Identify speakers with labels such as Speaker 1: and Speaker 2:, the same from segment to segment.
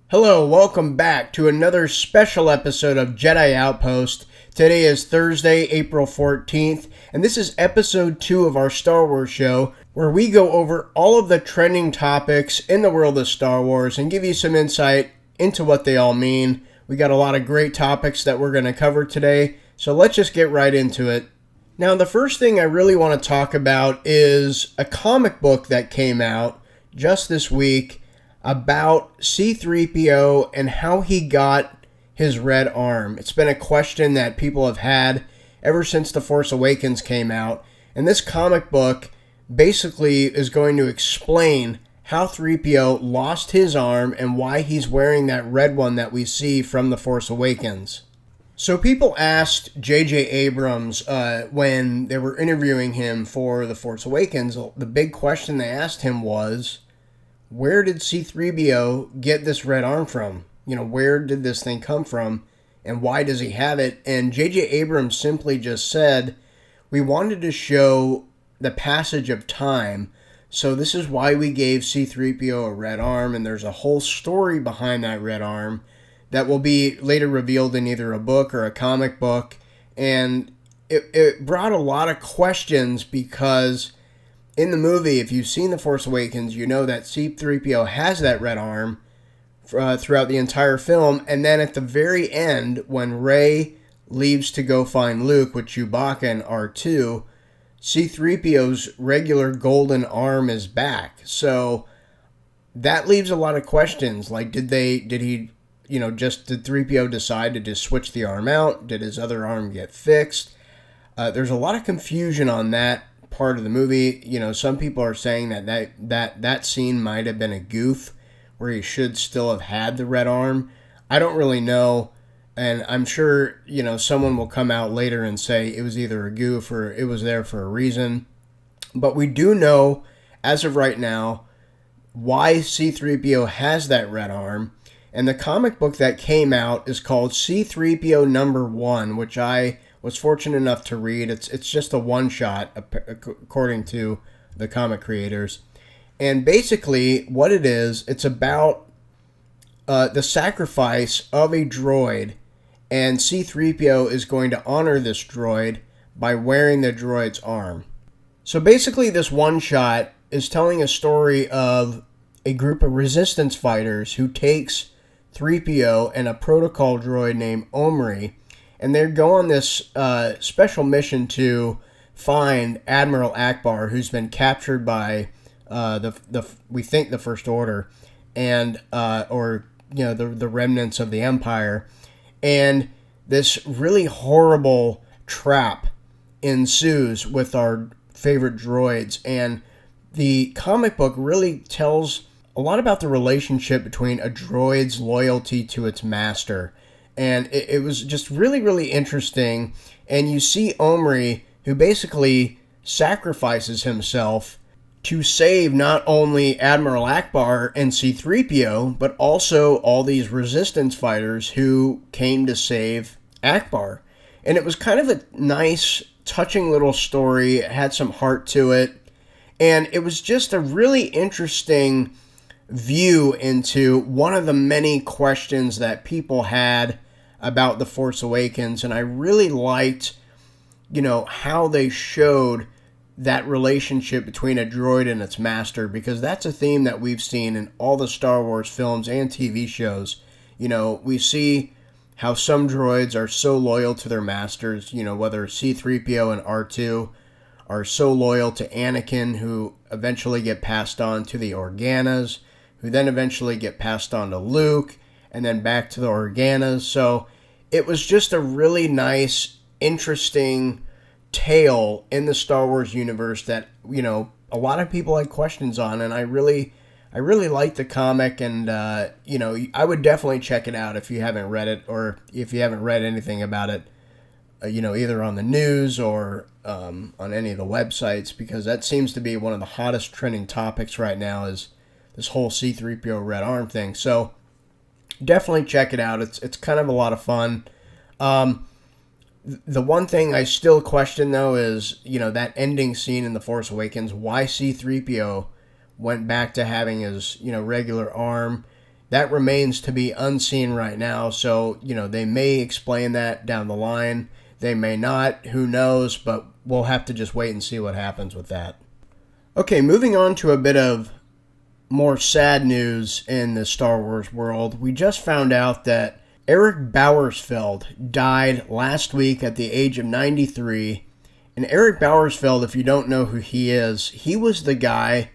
Speaker 1: Hello, welcome back to another special episode of Jedi Outpost. Today is Thursday, April 14th, and this is episode 2 of our Star Wars show, where we go over all of the trending topics in the world of Star Wars and give you some insight into what they all mean. We got a lot of great topics that we're going to cover today, so let's just get right into it. Now, the first thing I really want to talk about is a comic book that came out just this week about C-3PO and how he got his red arm. It's been a question that people have had ever since The Force Awakens came out, and this comic book basically is going to explain how 3PO lost his arm and why he's wearing that red one that we see from The Force Awakens. So people asked J.J. Abrams when they were interviewing him for The Force Awakens, the big question they asked him was, where did C-3PO get this red arm from? Where did this thing come from? And why does he have it? And J.J. Abrams simply just said, we wanted to show the passage of time. So this is why we gave C-3PO a red arm. And there's a whole story behind that red arm that will be later revealed in either a book or a comic book. And it brought a lot of questions because in the movie, if you've seen The Force Awakens, you know that C-3PO has that red arm throughout the entire film. And then at the very end, when Rey leaves to go find Luke with Chewbacca and R2, C-3PO's regular golden arm is back. So that leaves a lot of questions. Like, did 3PO decide to just switch the arm out? Did his other arm get fixed? There's a lot of confusion on that part of the movie. Some people are saying that scene might have been a goof where he should still have had the red arm. I don't really know, and I'm sure someone will come out later and say it was either a goof or it was there for a reason. But we do know as of right now why C-3PO has that red arm, and the comic book that came out is called C-3PO number 1, which I was fortunate enough to read. It's just a one-shot, according to the comic creators. And basically, what it is, it's about the sacrifice of a droid, and C-3PO is going to honor this droid by wearing the droid's arm. So basically, this one-shot is telling a story of a group of resistance fighters who takes 3PO and a protocol droid named Omri, and they go on this special mission to find Admiral Ackbar, who's been captured by we think the First Order, and the remnants of the Empire. And this really horrible trap ensues with our favorite droids. And the comic book really tells a lot about the relationship between a droid's loyalty to its master. And it was just really, really interesting. And you see Omri, who basically sacrifices himself to save not only Admiral Ackbar and C-3PO, but also all these resistance fighters who came to save Ackbar. And it was kind of a nice, touching little story. It had some heart to it. And it was just a really interesting view into one of the many questions that people had about The Force Awakens, and I really liked, how they showed that relationship between a droid and its master, because that's a theme that we've seen in all the Star Wars films and TV shows. We see how some droids are so loyal to their masters, whether C-3PO and R2 are so loyal to Anakin, who eventually get passed on to the Organas, who then eventually get passed on to Luke, and then back to the Organas. So it was just a really nice, interesting tale in the Star Wars universe that, a lot of people had questions on, and I really liked the comic, and, I would definitely check it out if you haven't read it, or if you haven't read anything about it, either on the news or on any of the websites, because that seems to be one of the hottest trending topics right now is this whole C-3PO Red Arm thing. So definitely check it out. It's kind of a lot of fun. The one thing I still question, though, is, that ending scene in The Force Awakens, why C-3PO went back to having his, regular arm. that remains to be unseen right now. So, they may explain that down the line. They may not. Who knows? But we'll have to just wait and see what happens with that. Okay, moving on to a bit of more sad news in the Star Wars world. We just found out that Eric Bauersfeld died last week at the age of 93. And Eric Bauersfeld, if you don't know who he is, he was the guy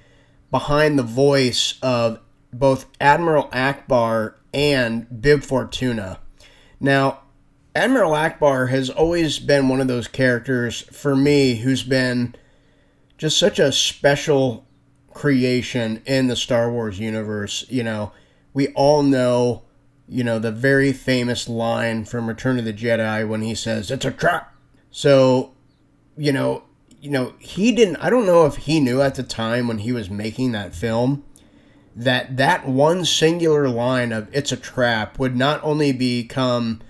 Speaker 1: behind the voice of both Admiral Ackbar and Bib Fortuna. Now, Admiral Ackbar has always been one of those characters, for me, who's been just such a special creation in the Star Wars universe. We all know, the very famous line from Return of the Jedi when he says, "It's a trap." So, he didn't, I don't know if he knew at the time when he was making that film that one singular line of "it's a trap" would not only become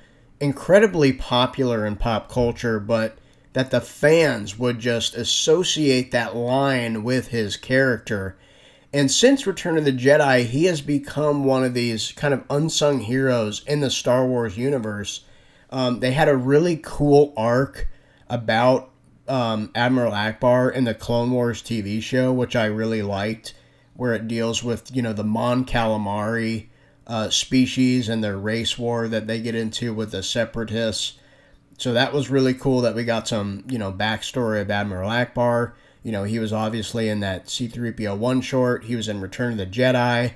Speaker 1: incredibly popular in pop culture, but that the fans would just associate that line with his character. And since Return of the Jedi, he has become one of these kind of unsung heroes in the Star Wars universe. They had a really cool arc about Admiral Ackbar in the Clone Wars TV show, which I really liked, where it deals with, the Mon Calamari species and their race war that they get into with the Separatists. So that was really cool that we got some, backstory of Admiral Ackbar. He was obviously in that C-3PO one short. He was in Return of the Jedi.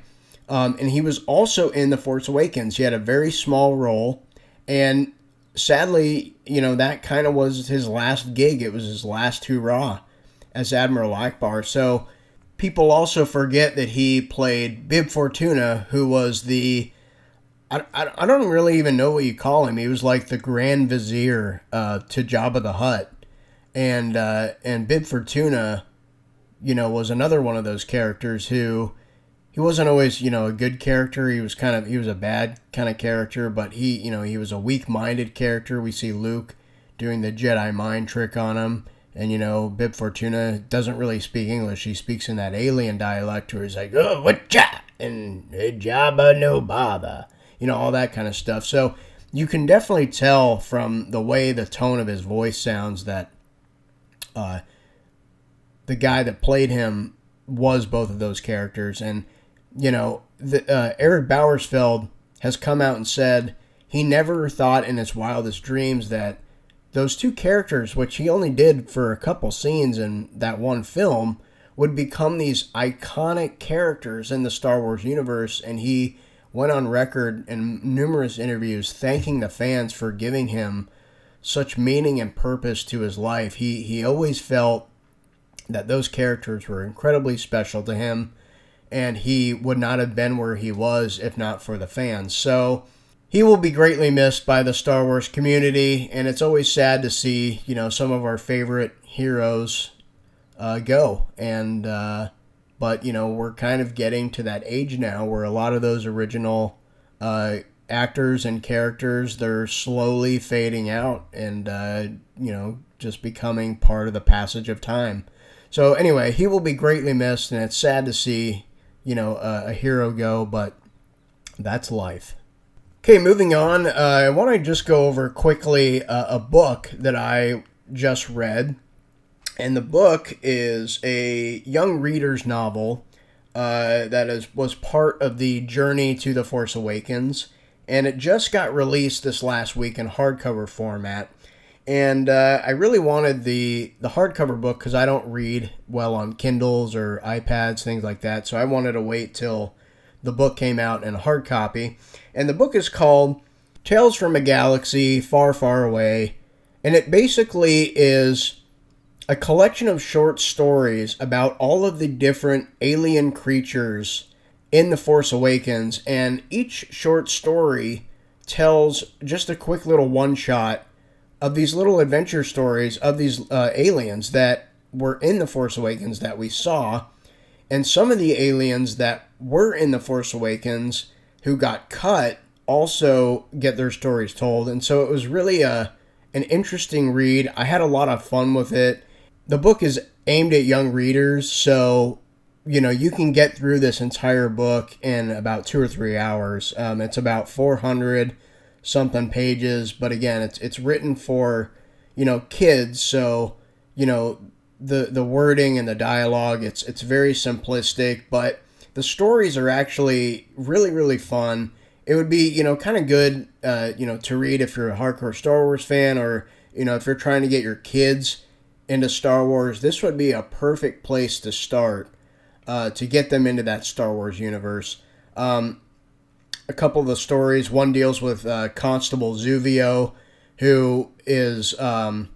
Speaker 1: And he was also in The Force Awakens. He had a very small role. And sadly, that kind of was his last gig. It was his last hurrah as Admiral Ackbar. So people also forget that he played Bib Fortuna, who was I don't really even know what you call him. He was like the Grand Vizier to Jabba the Hutt. And Bib Fortuna, was another one of those characters who, he wasn't always, a good character. He was a bad kind of character, but he was a weak-minded character. We see Luke doing the Jedi mind trick on him. And, Bib Fortuna doesn't really speak English. He speaks in that alien dialect where he's like, "Oh, whatcha?" and "Jabba no bother." All that kind of stuff. So you can definitely tell from the way the tone of his voice sounds that the guy that played him was both of those characters. And, Eric Bauersfeld has come out and said he never thought in his wildest dreams that those two characters, which he only did for a couple scenes in that one film, would become these iconic characters in the Star Wars universe. And he went on record in numerous interviews thanking the fans for giving him such meaning and purpose to his life. He always felt that those characters were incredibly special to him, and he would not have been where he was if not for the fans. So he will be greatly missed by the Star Wars community, and it's always sad to see, some of our favorite heroes go. And but, we're kind of getting to that age now where a lot of those original actors and characters, they're slowly fading out and, just becoming part of the passage of time. So anyway, he will be greatly missed, and it's sad to see, a hero go, but that's life. Okay, moving on, I want to just go over quickly a book that I just read. And the book is a young reader's novel that was part of the journey to The Force Awakens. And it just got released this last week in hardcover format. And I really wanted the hardcover book because I don't read well on Kindles or iPads, things like that. So I wanted to wait till the book came out in a hard copy. And the book is called Tales from a Galaxy Far, Far Away. And it basically is a collection of short stories about all of the different alien creatures in The Force Awakens, and each short story tells just a quick little one-shot of these little adventure stories of these aliens that were in The Force Awakens that we saw, and some of the aliens that were in The Force Awakens who got cut also get their stories told. And so it was really an interesting read. I had a lot of fun with it. The book is aimed at young readers, so you can get through this entire book in about 2 or 3 hours. It's about 400 something pages, but again, it's written for, kids. So, the wording and the dialogue, it's very simplistic, but the stories are actually really, really fun. It would be, kind of good, to read if you're a hardcore Star Wars fan, or, if you're trying to get your kids into Star Wars. This would be a perfect place to start, to get them into that Star Wars universe. A couple of the stories, one deals with Constable Zuvio, who is kind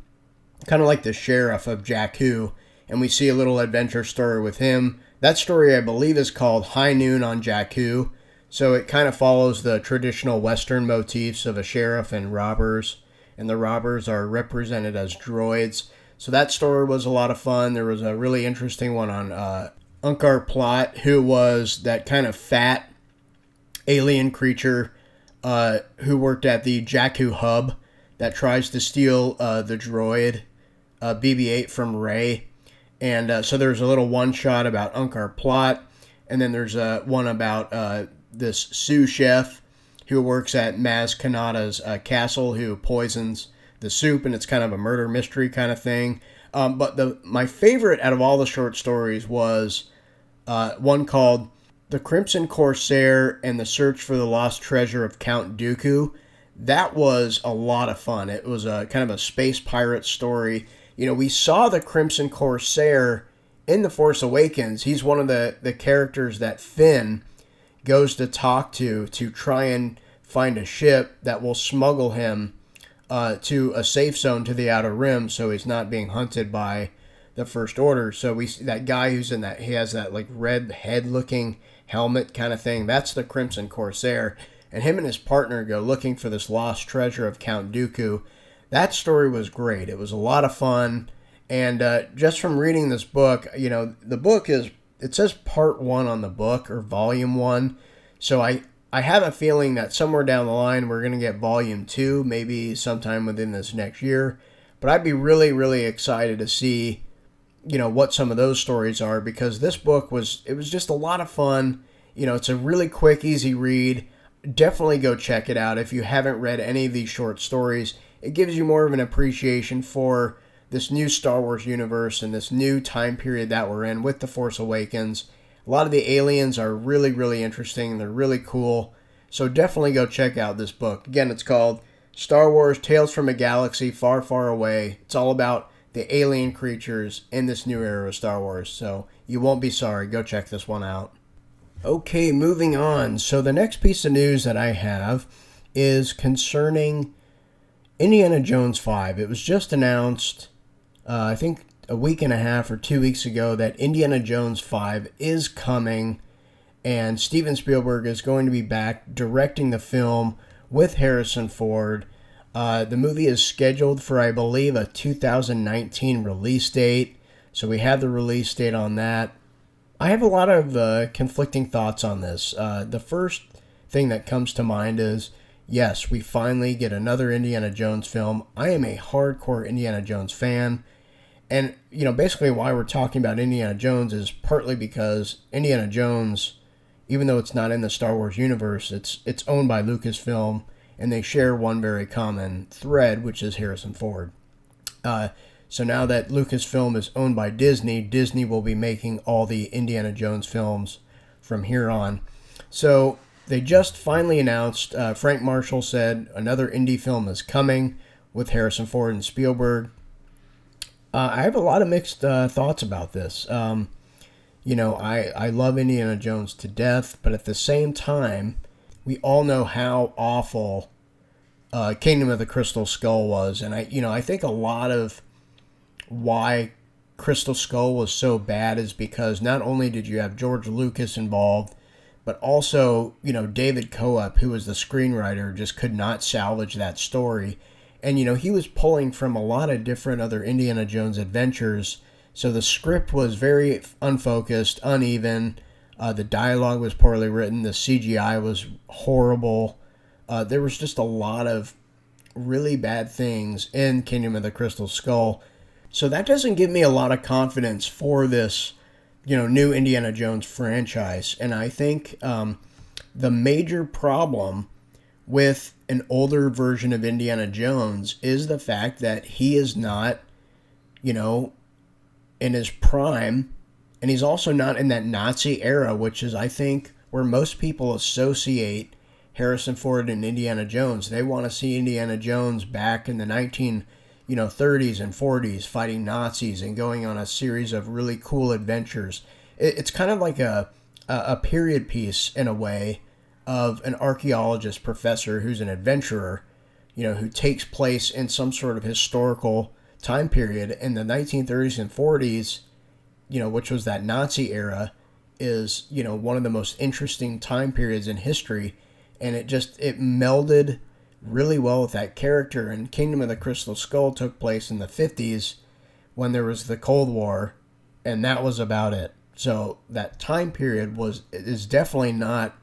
Speaker 1: of like the sheriff of Jakku, and we see a little adventure story with him. That story, I believe, is called High Noon on Jakku, so it kind of follows the traditional Western motifs of a sheriff and robbers, and the robbers are represented as droids. So that story was a lot of fun. There was a really interesting one on Unkar Plot, who was that kind of fat alien creature who worked at the Jakku hub that tries to steal the droid BB-8 from Rey. And so there's a little one-shot about Unkar Plot, and then there's one about this sous chef who works at Maz Kanata's castle, who poisons the soup, and it's kind of a murder mystery kind of thing. But my favorite out of all the short stories was one called The Crimson Corsair and the Search for the Lost Treasure of Count Dooku. That was a lot of fun. It was a kind of a space pirate story. We saw the Crimson Corsair in The Force Awakens. He's one of the characters that Finn goes to talk to try and find a ship that will smuggle him to a safe zone to the Outer Rim, so he's not being hunted by the First Order. So we see that guy who's in that, he has that like red head-looking helmet kind of thing. That's the Crimson Corsair. And him and his partner go looking for this lost treasure of Count Dooku. That story was great. It was a lot of fun. And just from reading this book, the book it says part 1 on the book, or volume 1. So I have a feeling that somewhere down the line we're going to get volume 2, maybe sometime within this next year. But I'd be really, really excited to see, what some of those stories are, because this book was just a lot of fun. It's a really quick, easy read. Definitely go check it out if you haven't read any of these short stories. It gives you more of an appreciation for this new Star Wars universe and this new time period that we're in with The Force Awakens. A lot of the aliens are really, really interesting. They're really cool. So definitely go check out this book. Again, it's called Star Wars Tales from a Galaxy Far, Far Away. It's all about the alien creatures in this new era of Star Wars. So you won't be sorry. Go check this one out. Okay, moving on. So the next piece of news that I have is concerning Indiana Jones 5. It was just announced, I think a week and a half or 2 weeks ago, that Indiana Jones 5 is coming, and Steven Spielberg is going to be back directing the film with Harrison Ford. The movie is scheduled for, I believe, a 2019 release date, so we have the release date on that. I have a lot of conflicting thoughts on this. The first thing that comes to mind is, yes, we finally get another Indiana Jones film. I am a hardcore Indiana Jones fan. And, basically why we're talking about Indiana Jones is partly because Indiana Jones, even though it's not in the Star Wars universe, it's owned by Lucasfilm, and they share one very common thread, which is Harrison Ford. So now that Lucasfilm is owned by Disney, Disney will be making all the Indiana Jones films from here on. So they just finally announced, Frank Marshall said another indie film is coming with Harrison Ford and Spielberg. I have a lot of mixed thoughts about this. I love Indiana Jones to death, but at the same time, we all know how awful Kingdom of the Crystal Skull was. And I think a lot of why Crystal Skull was so bad is because not only did you have George Lucas involved, but also, David Coep, who was the screenwriter, just could not salvage that story. And, he was pulling from a lot of different other Indiana Jones adventures. So the script was very unfocused, uneven. The dialogue was poorly written. The CGI was horrible. There was just a lot of really bad things in Kingdom of the Crystal Skull. So that doesn't give me a lot of confidence for this new Indiana Jones franchise. And I think the major problem with an older version of Indiana Jones is the fact that he is not, in his prime, and he's also not in that Nazi era, which is, I think, where most people associate Harrison Ford and Indiana Jones. They want to see Indiana Jones back in the 30s and 40s fighting Nazis and going on a series of really cool adventures. It's kind of like a period piece in a way of an archaeologist professor who's an adventurer, who takes place in some sort of historical time period in the 1930s and 40s, which was that Nazi era, is, one of the most interesting time periods in history. And it melded really well with that character. And Kingdom of the Crystal Skull took place in the 50s when there was the Cold War, and that was about it. So that time period is definitely not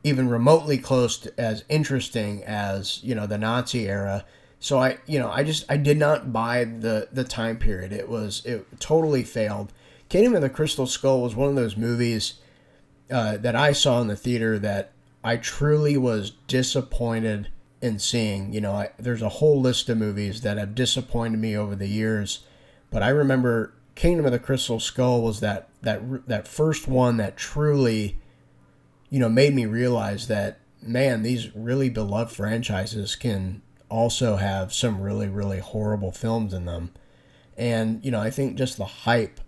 Speaker 1: even remotely close to as interesting as, the Nazi era. So I did not buy the time period. It totally failed. Kingdom of the Crystal Skull was one of those movies that I saw in the theater that I truly was disappointed in seeing. There's a whole list of movies that have disappointed me over the years, but I remember Kingdom of the Crystal Skull was that first one that truly, made me realize that, man, these really beloved franchises can also have some really, really horrible films in them. And, I think just the hype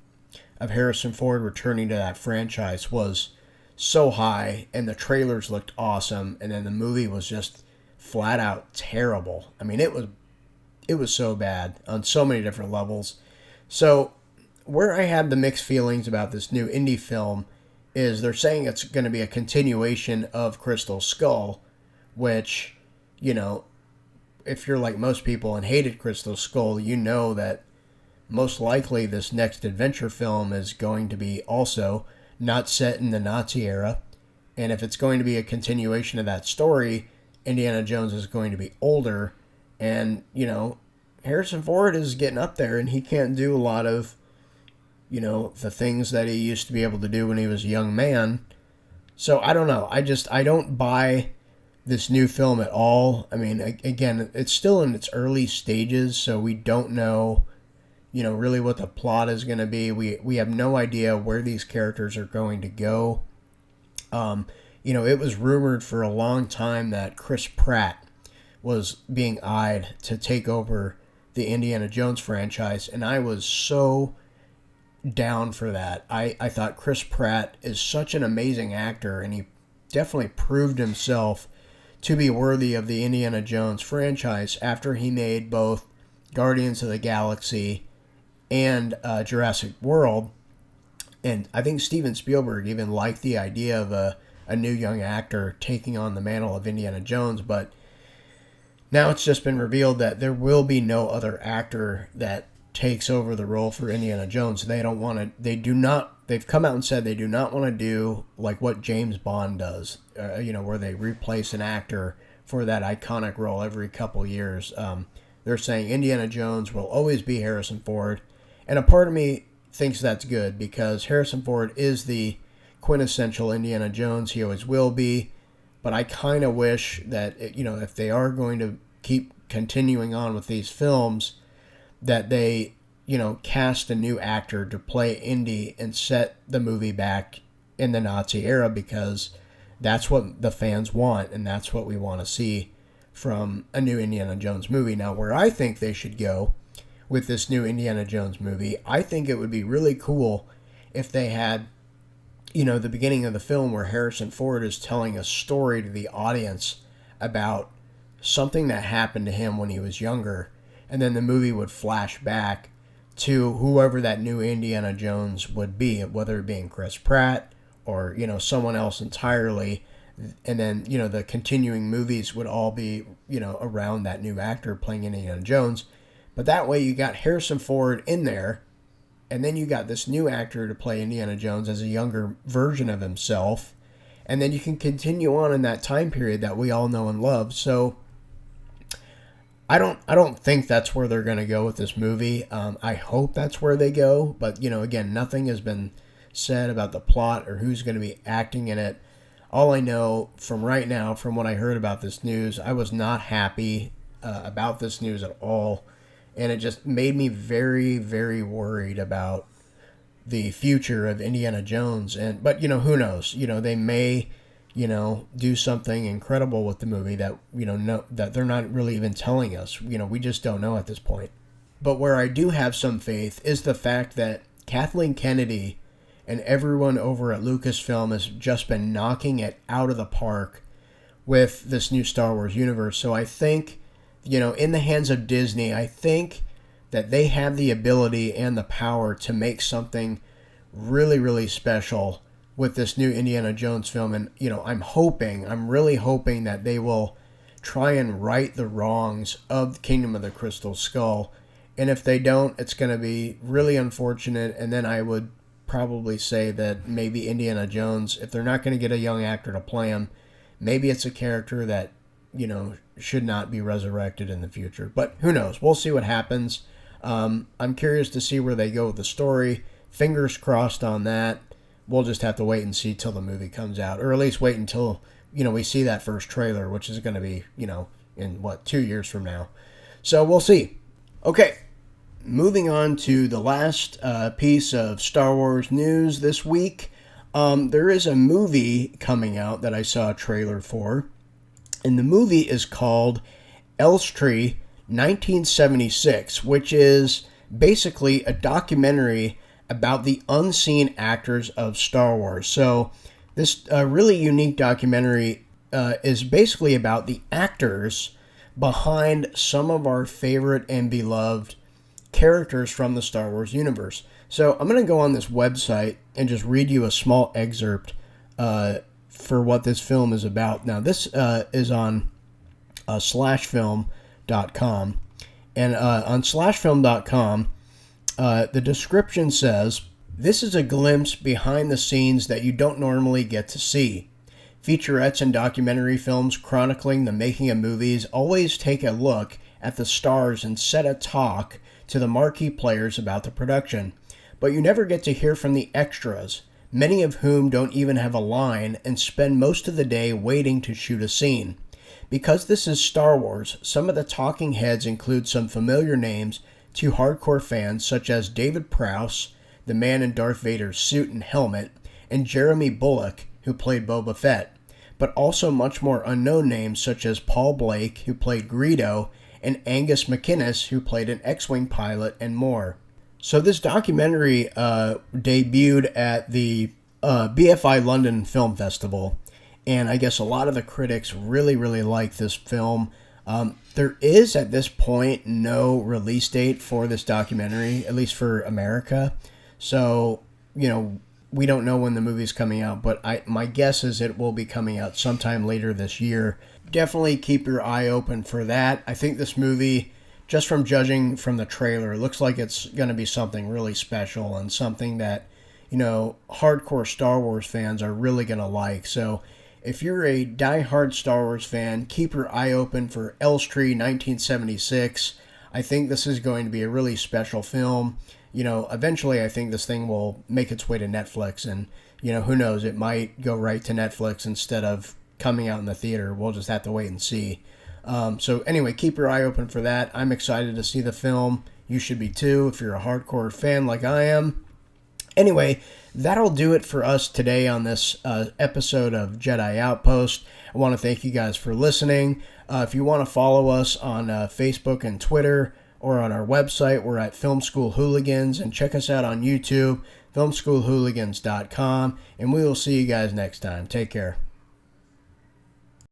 Speaker 1: of Harrison Ford returning to that franchise was so high, and the trailers looked awesome, and then the movie was just flat out terrible. I mean, it was so bad on so many different levels. So where I had the mixed feelings about this new indie film is they're saying it's going to be a continuation of Crystal Skull, which, if you're like most people and hated Crystal Skull, that most likely this next adventure film is going to be also not set in the Nazi era. And if it's going to be a continuation of that story, Indiana Jones is going to be older. And, Harrison Ford is getting up there, and he can't do a lot of, the things that he used to be able to do when he was a young man. So I don't know. I don't buy this new film at all. I mean, again, it's still in its early stages, so we don't know, really what the plot is going to be. We have no idea where these characters are going to go. It was rumored for a long time that Chris Pratt was being eyed to take over the Indiana Jones franchise, and I was so down for that. I thought Chris Pratt is such an amazing actor, and he definitely proved himself to be worthy of the Indiana Jones franchise after he made both Guardians of the Galaxy and Jurassic World. And I think Steven Spielberg even liked the idea of a new young actor taking on the mantle of Indiana Jones, but now it's just been revealed that there will be no other actor that takes over the role for Indiana Jones. They've come out and said they do not want to do like what James Bond does, where they replace an actor for that iconic role every couple years. They're saying Indiana Jones will always be Harrison Ford. And a part of me thinks that's good because Harrison Ford is the quintessential Indiana Jones. He always will be. But I kind of wish that, if they are going to keep continuing on with these films, that they, cast a new actor to play Indy and set the movie back in the Nazi era, because that's what the fans want, and that's what we want to see from a new Indiana Jones movie. Now, where I think they should go with this new Indiana Jones movie, I think it would be really cool if they had, the beginning of the film where Harrison Ford is telling a story to the audience about something that happened to him when he was younger, and then the movie would flash back to whoever that new Indiana Jones would be, whether it being Chris Pratt or, someone else entirely. And then, the continuing movies would all be, around that new actor playing Indiana Jones. But that way you got Harrison Ford in there, and then you got this new actor to play Indiana Jones as a younger version of himself. And then you can continue on in that time period that we all know and love. So I don't think that's where they're going to go with this movie. I hope that's where they go. But, again, nothing has been said about the plot or who's going to be acting in it. All I know from right now, from what I heard about this news, I was not happy about this news at all. And it just made me very, very worried about the future of Indiana Jones. But who knows? They may, do something incredible with the movie that, that they're not really even telling us. We just don't know at this point. But where I do have some faith is the fact that Kathleen Kennedy and everyone over at Lucasfilm has just been knocking it out of the park with this new Star Wars universe. So I think, in the hands of Disney, I think that they have the ability and the power to make something really, really special with this new Indiana Jones film. And, I'm really hoping that they will try and right the wrongs of Kingdom of the Crystal Skull. And if they don't, it's going to be really unfortunate. And then I would probably say that maybe Indiana Jones, if they're not going to get a young actor to play him, maybe it's a character that, should not be resurrected in the future. But who knows? We'll see what happens. I'm curious to see where they go with the story. Fingers crossed on that. We'll just have to wait and see till the movie comes out. Or at least wait until, we see that first trailer, which is going to be, in 2 years from now. So we'll see. Okay. Moving on to the last piece of Star Wars news this week. There is a movie coming out that I saw a trailer for. And the movie is called Elstree 1976, which is basically a documentary about the unseen actors of Star Wars. So this really unique documentary is basically about the actors behind some of our favorite and beloved characters from the Star Wars universe. So I'm going to go on this website and just read you a small excerpt for what this film is about. Now, this is on slashfilm.com. And on slashfilm.com, the description says, "This is a glimpse behind the scenes that you don't normally get to see. Featurettes and documentary films chronicling the making of movies always take a look at the stars and set a talk to the marquee players about the production. But you never get to hear from the extras, many of whom don't even have a line and spend most of the day waiting to shoot a scene. Because this is Star Wars, some of the talking heads include some familiar names to hardcore fans such as David Prowse, the man in Darth Vader's suit and helmet, and Jeremy Bulloch, who played Boba Fett, but also much more unknown names such as Paul Blake, who played Greedo, and Angus McInnes, who played an X-Wing pilot, and more." So this documentary debuted at the BFI London Film Festival, and I guess a lot of the critics really, really like this film. There is, at this point, no release date for this documentary, at least for America. So, we don't know when the movie's coming out, but my guess is it will be coming out sometime later this year. Definitely keep your eye open for that. I think this movie, just from judging from the trailer, it looks like it's going to be something really special and something that, hardcore Star Wars fans are really going to like. So if you're a diehard Star Wars fan, keep your eye open for Elstree 1976. I think this is going to be a really special film. Eventually I think this thing will make its way to Netflix, and, who knows, it might go right to Netflix instead of coming out in the theater. We'll just have to wait and see. So anyway, keep your eye open for that. I'm excited to see the film. You should be too if you're a hardcore fan like I am. Anyway, that'll do it for us today on this episode of Jedi Outpost. I want to thank you guys for listening. If you want to follow us on Facebook and Twitter, or on our website, we're at Film School Hooligans, and check us out on YouTube, filmschoolhooligans.com, and we will see you guys next time. Take care.